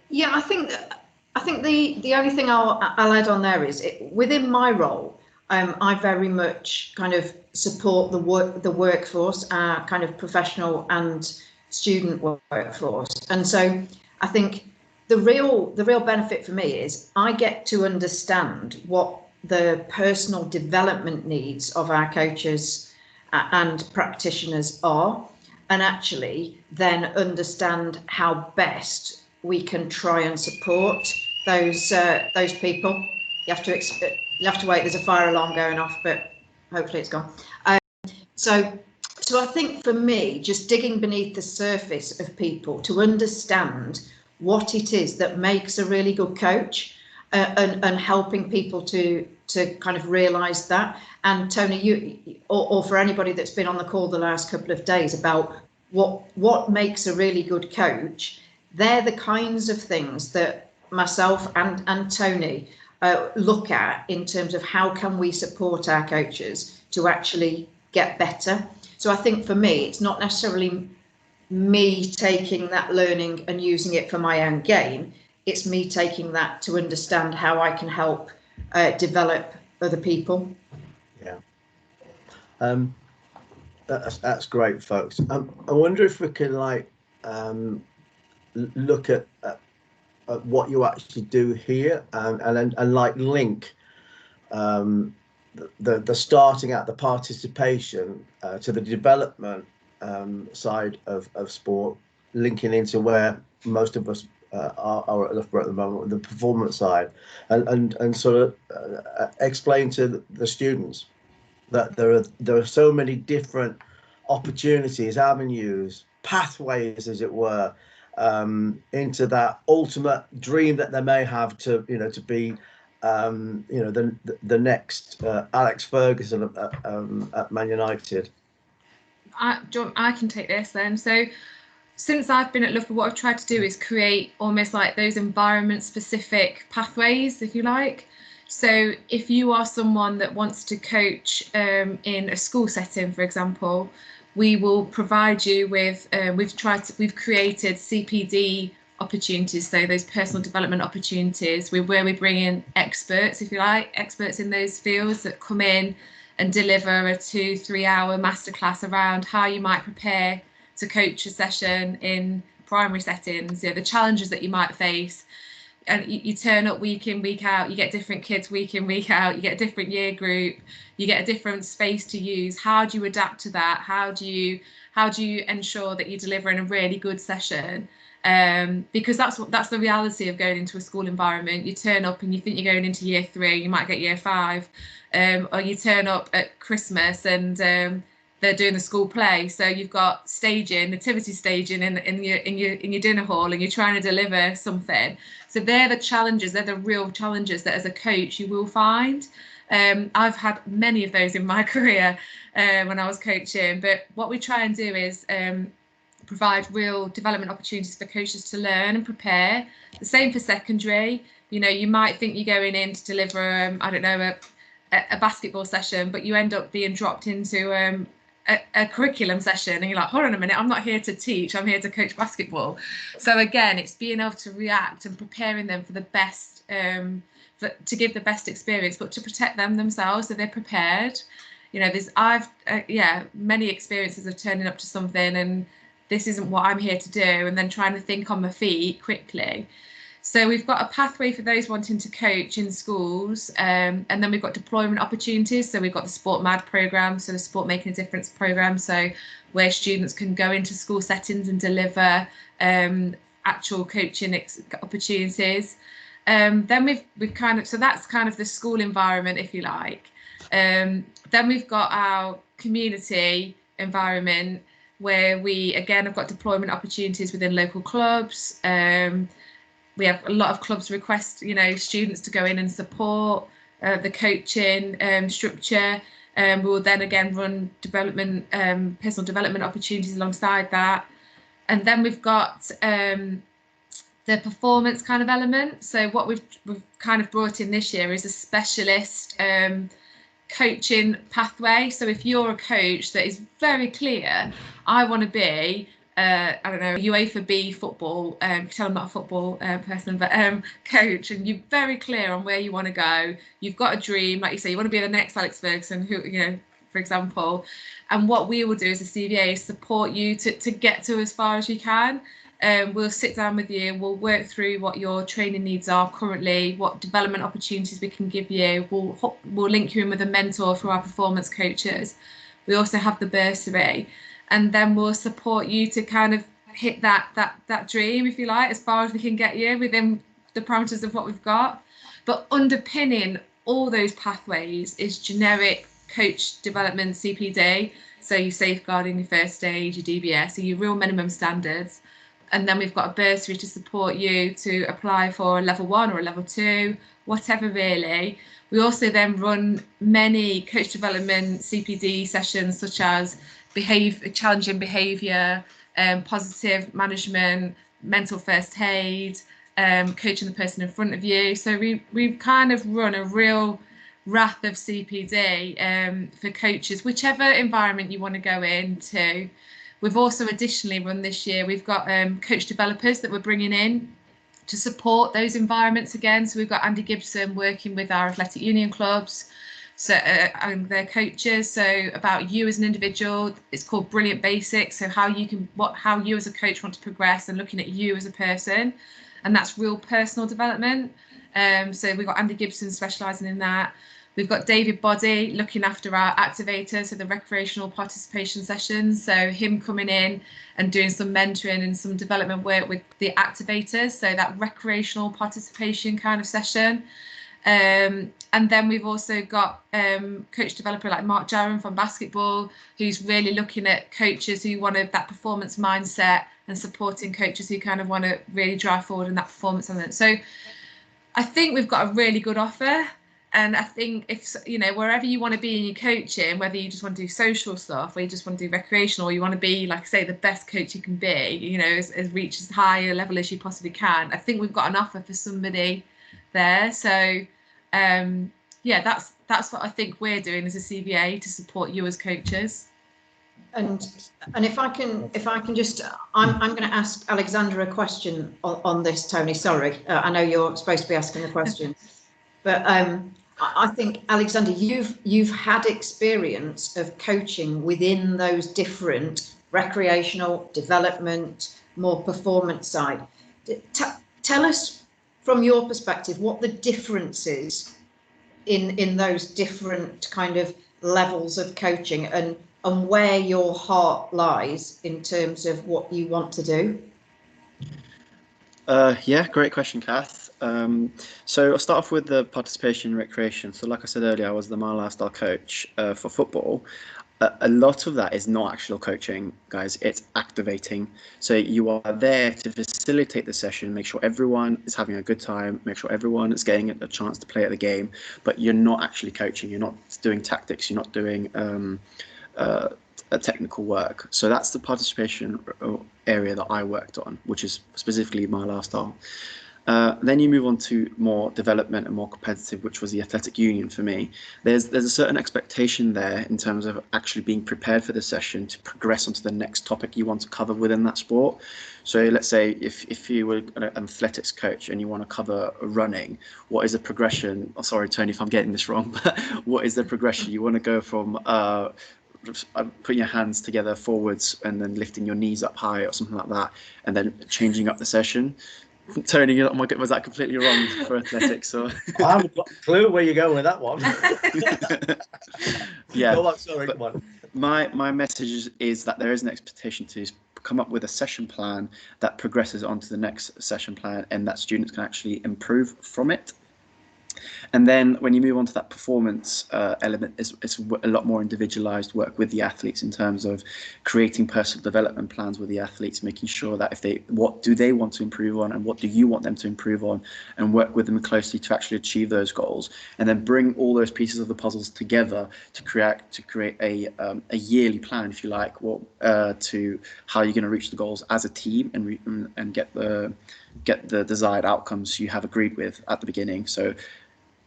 Yeah, I think the only thing I'll add on there is within my role, I very much kind of support the workforce, kind of professional and student workforce. And so I think the real benefit for me is I get to understand what the personal development needs of our coaches and practitioners are, and actually then understand how best we can try and support those people. You have to wait. There's a fire alarm going off, but hopefully it's gone. So I think for me, just digging beneath the surface of people to understand what it is that makes a really good coach, and helping people to kind of realise that. And Tony, you or for anybody that's been on the call the last couple of days about what makes a really good coach, they're the kinds of things that myself and Tony look at in terms of how can we support our coaches to actually get better. So I think for me, it's not necessarily me taking that learning and using it for my own gain. It's me taking that to understand how I can help develop other people. Yeah. That's great, folks. I wonder if we can look at what you actually do here, and like link the starting at the participation to the development side of sport, linking into where most of us are at Loughborough at the moment, the performance side, and sort of explain to the students that there are so many different opportunities, avenues, pathways, as it were, into that ultimate dream that they may have to be the next Alex Ferguson at Man United. I can take this then. So since I've been at Loughborough, what I've tried to do is create almost like those environment specific pathways, if you like. So if you are someone that wants to coach in a school setting, for example, we will provide you with, we've created CPD opportunities, so those personal development opportunities, where we bring in experts, if you like, experts in those fields that come in and deliver a 2-3 hour masterclass around how you might prepare to coach a session in primary settings, the challenges that you might face. And you turn up week in, week out, you get different kids week in, week out, you get a different year group, you get a different space to use. How do you adapt to that? How do you ensure that you're delivering a really good session? Because that's the reality of going into a school environment. You turn up and you think you're going into year 3, you might get year 5, or you turn up at Christmas and they're doing the school play, so you've got staging, nativity staging in your dinner hall, and you're trying to deliver something. So they're the challenges, they're the real challenges that as a coach you will find. I've had many of those in my career when I was coaching, but what we try and do is provide real development opportunities for coaches to learn and prepare. The same for secondary. You might think you're going in to deliver, I don't know, a basketball session, but you end up being dropped into a curriculum session, and you're like, hold on a minute, I'm not here to teach, I'm here to coach basketball. So again, it's being able to react and preparing them for the best, to give the best experience, but to protect themselves so they're prepared. There's many experiences of turning up to something and this isn't what I'm here to do, and then trying to think on my feet quickly. So we've got a pathway for those wanting to coach in schools, and then we've got deployment opportunities. So we've got the Sport Mad programme, so the Sport Making a Difference programme, so where students can go into school settings and deliver actual coaching opportunities. Then we've kind of, so that's kind of the school environment, if you like. Then we've got our community environment, where we again have got deployment opportunities within local clubs. We have a lot of clubs request, students to go in and support the coaching structure. We will then again run development, personal development opportunities alongside that. And then we've got the performance kind of element. So what we've kind of brought in this year is a specialist coaching pathway. So if you're a coach that is very clear, I want to be I don't know, UEFA B football, tell I'm not a football person, but coach, and you're very clear on where you want to go. You've got a dream, like you say, you want to be the next Alex Ferguson, who, for example. And what we will do as a CVA is support you to get to as far as you can. We'll sit down with you, we'll work through what your training needs are currently, what development opportunities we can give you. We'll link you in with a mentor for our performance coaches. We also have the bursary. And then we'll support you to kind of hit that dream, if you like, as far as we can get you within the parameters of what we've got. But underpinning all those pathways is generic coach development CPD. So your safeguarding, your first aid, your DBS, so your real minimum standards. And then we've got a bursary to support you to apply for a level 1 or a level 2, whatever really. We also then run many coach development CPD sessions, such as challenging behaviour, positive management, mental first aid, coaching the person in front of you. So we've kind of run a real raft of CPD for coaches, whichever environment you want to go into. We've also additionally run this year, we've got coach developers that we're bringing in to support those environments again. So we've got Andy Gibson working with our athletic union clubs, so and their coaches. So about you as an individual, it's called Brilliant Basics. So how you as a coach want to progress and looking at you as a person, and that's real personal development. So we've got Andy Gibson specialising in that. We've got David Boddy looking after our activators, so the recreational participation sessions. So him coming in and doing some mentoring and some development work with the activators, so that recreational participation kind of session. And then we've also got coach developer like Mark Jarron from basketball, who's really looking at coaches who want that performance mindset and supporting coaches who kind of want to really drive forward in that performance element. So I think we've got a really good offer. And I think if, wherever you want to be in your coaching, whether you just want to do social stuff or you just want to do recreational, or you want to be, like I say, the best coach you can be, as reach as high a level as you possibly can, I think we've got an offer for somebody there. So yeah, that's what I think we're doing as a CBA to support you as coaches. And if I can just, I'm going to ask Alexandra a question on this, Tony. Sorry, I know you're supposed to be asking the question, but I think, Alexandra, you've had experience of coaching within those different recreational, development, more performance side. Tell us from your perspective what the difference is in those different kind of levels of coaching, and where your heart lies in terms of what you want to do. Yeah, great question, Cath. So I'll start off with the participation in recreation. So like I said earlier, I was the mile lifestyle coach for football. A lot of that is not actual coaching, guys. It's activating. So you are there to facilitate the session, make sure everyone is having a good time, make sure everyone is getting a chance to play at the game, but you're not actually coaching. You're not doing tactics. You're not doing technical work. So that's the participation area that I worked on, which is specifically my lifestyle. Then you move on to more development and more competitive, which was the athletic union for me. There's a certain expectation there in terms of actually being prepared for the session to progress onto the next topic you want to cover within that sport. So let's say if you were an athletics coach and you want to cover running, what is the progression? Oh, sorry, Tony, if I'm getting this wrong, but what is the progression? You want to go from putting your hands together forwards and then lifting your knees up high or something like that, and then changing up the session. Tony, oh my God, was that completely wrong for athletics? Or I haven't got a clue where you're going with that one. Yeah. Oh, sorry, come on. My message is that there is an expectation to come up with a session plan that progresses onto the next session plan, and that students can actually improve from it. And then when you move on to that performance element, it's a lot more individualized work with the athletes in terms of creating personal development plans with the athletes, making sure that what do they want to improve on and what do you want them to improve on, and work with them closely to actually achieve those goals, and then bring all those pieces of the puzzles together to create a yearly plan, if you like, to how you're going to reach the goals as a team and get the desired outcomes you have agreed with at the beginning. So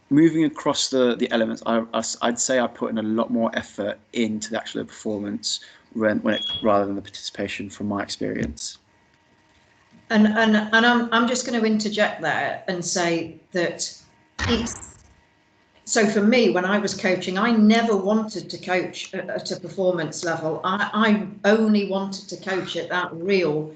moving across the elements, I'd say I put in a lot more effort into the actual performance rather than the participation, from my experience. And I'm just going to interject there and say that so for me, when I was coaching, I never wanted to coach at a performance level. I only wanted to coach at that real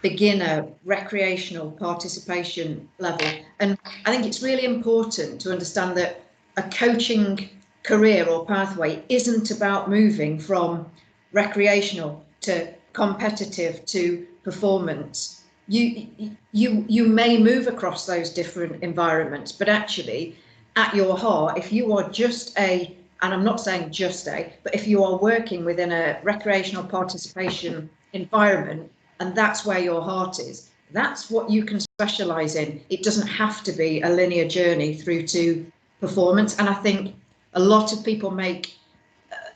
beginner recreational participation level. And I think it's really important to understand that a coaching career or pathway isn't about moving from recreational to competitive to performance. You may move across those different environments, but actually at your heart, if you are and I'm not saying but if you are working within a recreational participation environment, and that's where your heart is, that's what you can specialize in. It doesn't have to be a linear journey through to performance. And I think a lot of people make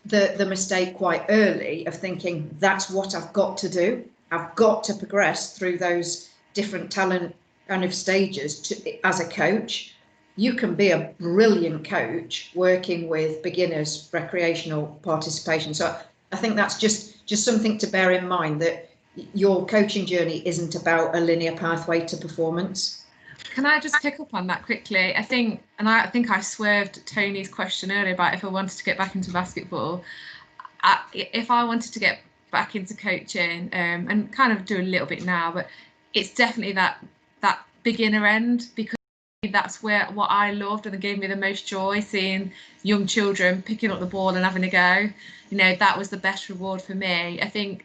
the mistake quite early of thinking that's what I've got to do. I've got to progress through those different talent kind of stages as a coach. You can be a brilliant coach working with beginners recreational participation. So I think that's just something to bear in mind, that your coaching journey isn't about a linear pathway to performance. Can I just pick up on that quickly? I think I swerved Tony's question earlier about if I wanted to get back into basketball. If I wanted to get back into coaching, and kind of do a little bit now, but it's definitely that beginner end, because that's what I loved, and it gave me the most joy, seeing young children picking up the ball and having a go. That was the best reward for me. I think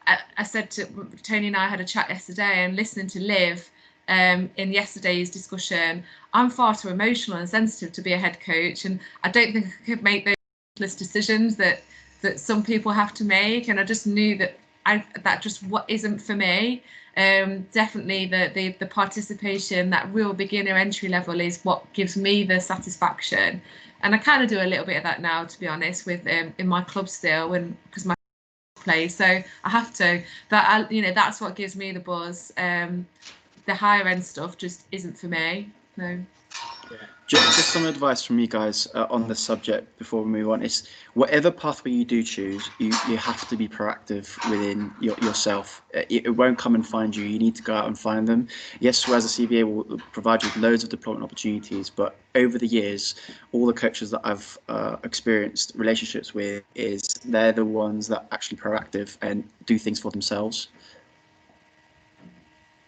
I said to Tony and I had a chat yesterday, and listening to Liv in yesterday's discussion, I'm far too emotional and sensitive to be a head coach, and I don't think I could make those decisions that some people have to make, and I just knew that that just what isn't for me. Definitely the participation, that real beginner entry level, is what gives me the satisfaction, and I kind of do a little bit of that now, to be honest, with in my club still, and because my play, so I have to, but that's what gives me the buzz. The higher end stuff just isn't for me. So Just some advice from you guys on this subject before we move on is whatever pathway you do choose, you have to be proactive within yourself. It won't come and find you. You need to go out and find them. Yes, whereas the CBA will provide you with loads of deployment opportunities, but over the years, all the coaches that I've experienced relationships with they're the ones that are actually proactive and do things for themselves.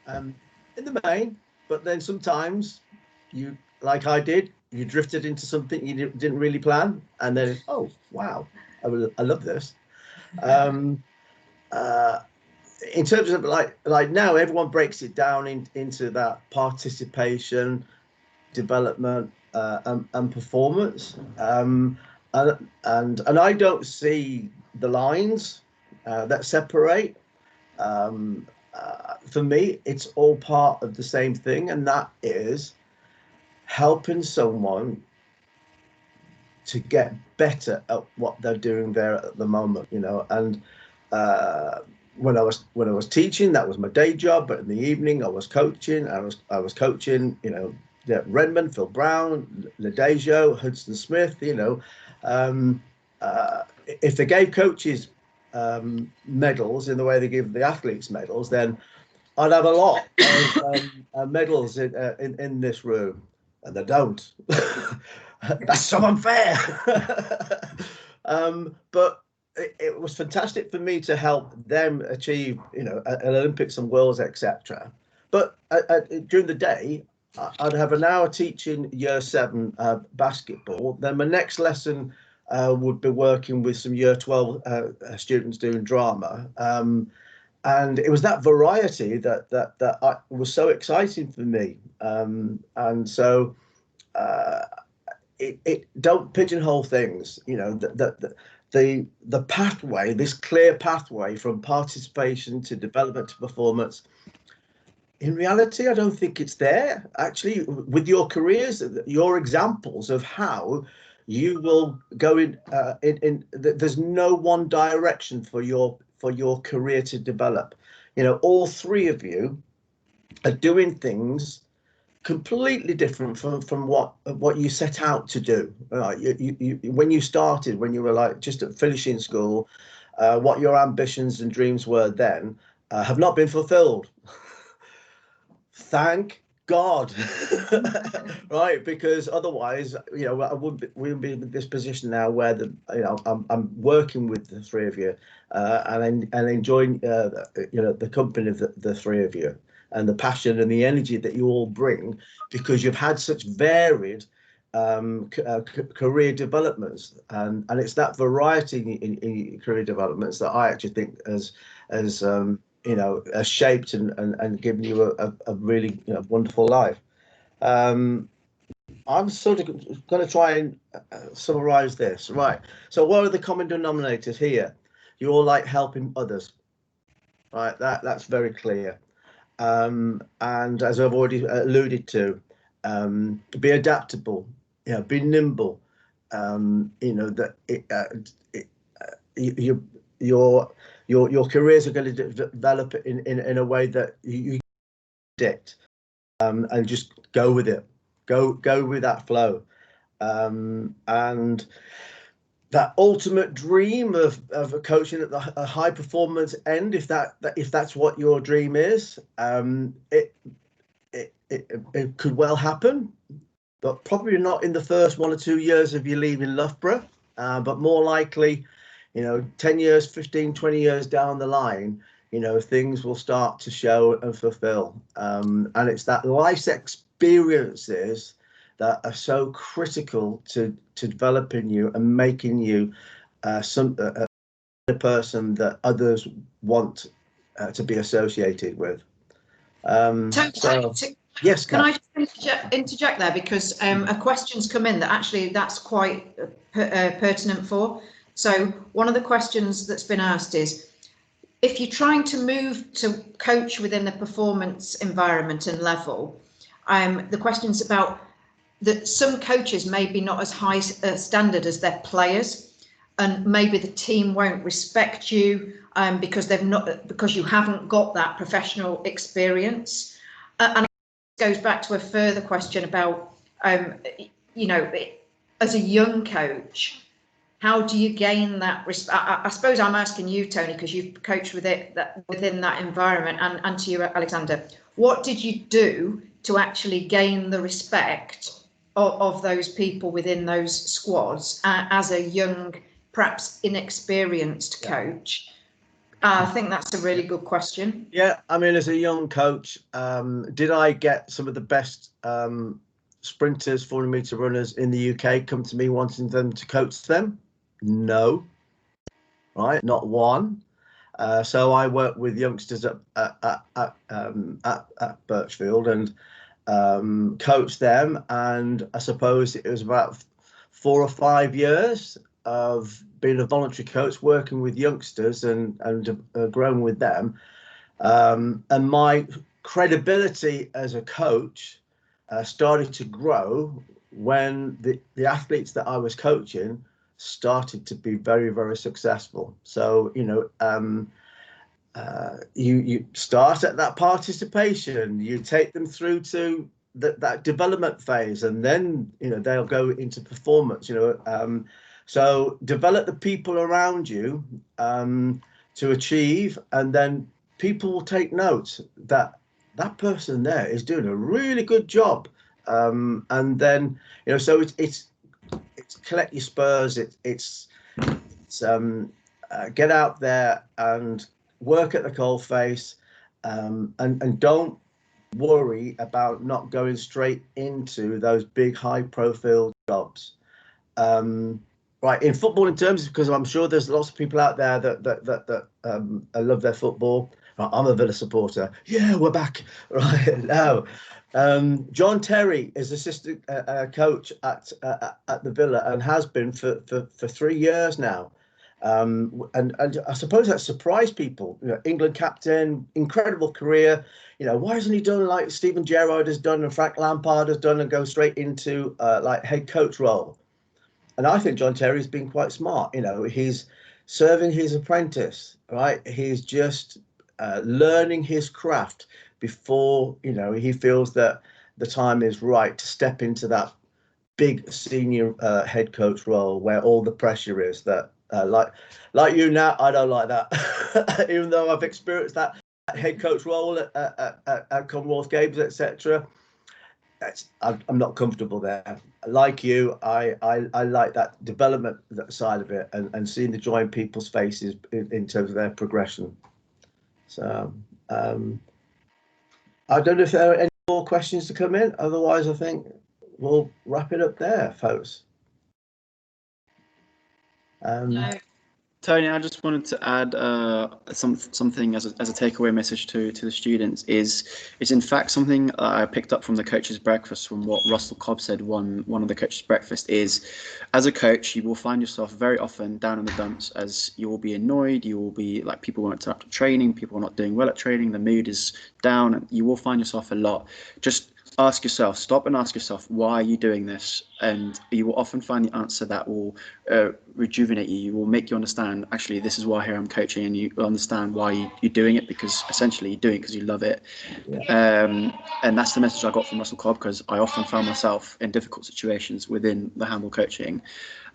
In the main, but then sometimes you, like I did, you drifted into something you didn't really plan, and then, oh wow, I love this. In terms of like now, everyone breaks it down into that participation, development, and performance, and I don't see the lines that separate. For me, it's all part of the same thing, and that is helping someone to get better at what they're doing there at the moment, you know. And when I was teaching, that was my day job, but in the evening I was coaching. I was coaching, you know, Redmond, Phil Brown, Ladejo, Hudson Smith, you know. If they gave coaches medals in the way they give the athletes medals, then I'd have a lot of medals in this room, and they don't. That's so unfair. But it was fantastic for me to help them achieve, you know, an Olympics and Worlds, etc. But during the day, I'd have an hour teaching year 7 basketball. Then my next lesson would be working with some year 12 students doing drama. And it was that variety that was so exciting for me. And so it don't pigeonhole things, you know, the pathway, this clear pathway from participation to development to performance. In reality, I don't think it's there. Actually, with your careers, your examples of how you will go in, there's no one direction for your career to develop. You know, all 3 of you are doing things completely different from what you set out to do. You when you started, when you were like just at finishing school, what your ambitions and dreams were then have not been fulfilled. Thank God. Right, because otherwise, you know, we wouldn't be in this position now where I'm working with the 3 of you and enjoying you know, the company of the 3 of you, and the passion and the energy that you all bring, because you've had such varied career developments, and it's that variety in career developments that I actually think as you know, shaped and given you a really, you know, wonderful life. I'm sort of going to try and summarize this. Right. So what are the common denominators here? You all like helping others. Right. That's very clear. And as I've already alluded to, be adaptable, you know, be nimble. You know, that your careers are going to develop in a way that you predict, and just go with it, go with that flow, and that ultimate dream of coaching at a high performance end, if that's what your dream is, it could well happen, but probably not in the first 1 or 2 years of you leaving Loughborough, but more likely, you know, 10 years, 15, 20 years down the line, you know, things will start to show and fulfill. And it's that life's experiences that are so critical to developing you and making you a person that others want to be associated with. Yes, can I just interject there, because a question's come in that actually that's quite pertinent for. So one of the questions that's been asked is, if you're trying to move to coach within the performance environment and level, the question's about that some coaches may be not as high standard as their players, and maybe the team won't respect you because you haven't got that professional experience. And it goes back to a further question about you know, as a young coach, how do you gain that respect? I suppose I'm asking you, Tony, because you've coached within that environment, and to you, Alexander. What did you do to actually gain the respect of those people within those squads as a young, perhaps inexperienced coach? I think that's a really good question. Yeah, I mean, as a young coach, did I get some of the best sprinters, 400-meter runners in the UK come to me wanting them to coach them? No, right, not one. So I worked with youngsters at Birchfield and coached them, and I suppose it was about 4 or 5 years of being a voluntary coach, working with youngsters and growing with them, and my credibility as a coach started to grow when the athletes that I was coaching started to be very, very successful. So, you know, you start at that participation, you take them through to that development phase, and then, you know, they'll go into performance, you know. So develop the people around you to achieve, and then people will take note that that person there is doing a really good job. And then, you know, so it's collect your spurs. It's get out there and work at the coalface, and don't worry about not going straight into those big high-profile jobs. Right, in football, in terms, because I'm sure there's lots of people out there that love their football. Right, I'm a Villa supporter. Yeah, we're back. Right now, John Terry is assistant coach at the Villa and has been for 3 years now. And I suppose that surprised people. You know, England captain, incredible career. You know, why hasn't he done like Steven Gerrard has done and Frank Lampard has done and go straight into like head coach role? And I think John Terry's been quite smart. You know, he's serving his apprentice, right? He's just learning his craft before, you know, he feels that the time is right to step into that big senior head coach role where all the pressure is. That like you now, I don't like that. Even though I've experienced that head coach role at Commonwealth Games, etc. I'm not comfortable there. Like you, I like that development side of it, and seeing the joy in people's faces in terms of their progression. So I don't know if there are any more questions to come in. Otherwise, I think we'll wrap it up there, folks. No. Tony, I just wanted to add something as a takeaway message to the students is in fact something I picked up from the coach's breakfast, from what Russell Cobb said. One of the coach's breakfast is, as a coach, you will find yourself very often down in the dumps, as you will be annoyed, you will be like, people won't turn up to training, people are not doing well at training, the mood is down, and you will find yourself a lot. Just ask yourself, stop and ask yourself, why are you doing this? And you will often find the answer that will rejuvenate you. You will make you understand, actually, this is why here I'm coaching, and you understand why you're doing it, because essentially you're doing it because you love it. Yeah. And that's the message I got from Russell Cobb, because I often found myself in difficult situations within the handball coaching.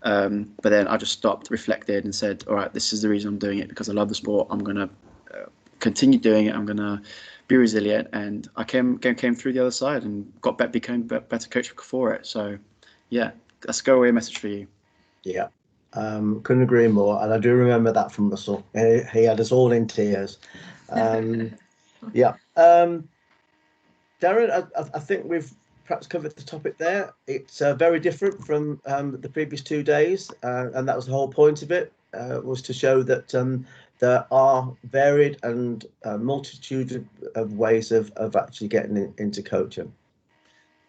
But then I just stopped, reflected, and said, all right, this is the reason I'm doing it, because I love the sport. I'm going to continue doing it. I'm going to be resilient, and I came through the other side and became better coach for it. So yeah, that's a go away message for you. Yeah, couldn't agree more. And I do remember that from Russell. He had us all in tears. Yeah. Darren, I think we've perhaps covered the topic there. It's very different from the previous 2 days, and that was the whole point of it, was to show that there are varied and multitude of ways of actually getting into coaching.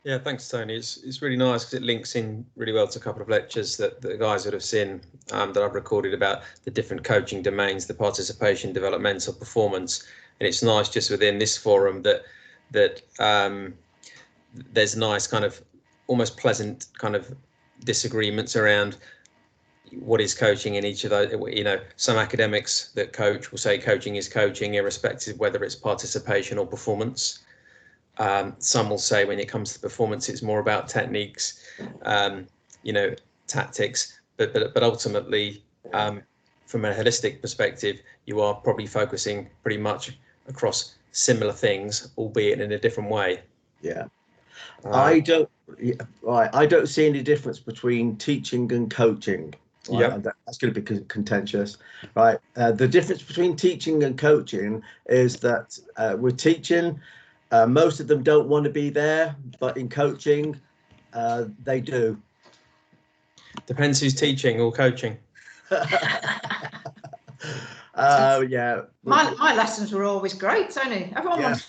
Yeah, thanks, Tony. It's really nice because it links in really well to a couple of lectures that the guys would have seen, that I've recorded about the different coaching domains, the participation, developmental, performance. And it's nice just within this forum that there's nice kind of almost pleasant kind of disagreements around what is coaching in each of those. You know, some academics that coach will say coaching is coaching irrespective of whether it's participation or performance. Some will say when it comes to performance, it's more about techniques, tactics, but ultimately, from a holistic perspective, you are probably focusing pretty much across similar things, albeit in a different way. Yeah. I don't see any difference between teaching and coaching. Right? Yeah. That's going to be contentious, right? The difference between teaching and coaching is that with teaching, most of them don't want to be there, but in coaching, they do. Depends who's teaching or coaching. Yeah. My lessons were always great, Tony. Everyone Yeah. wants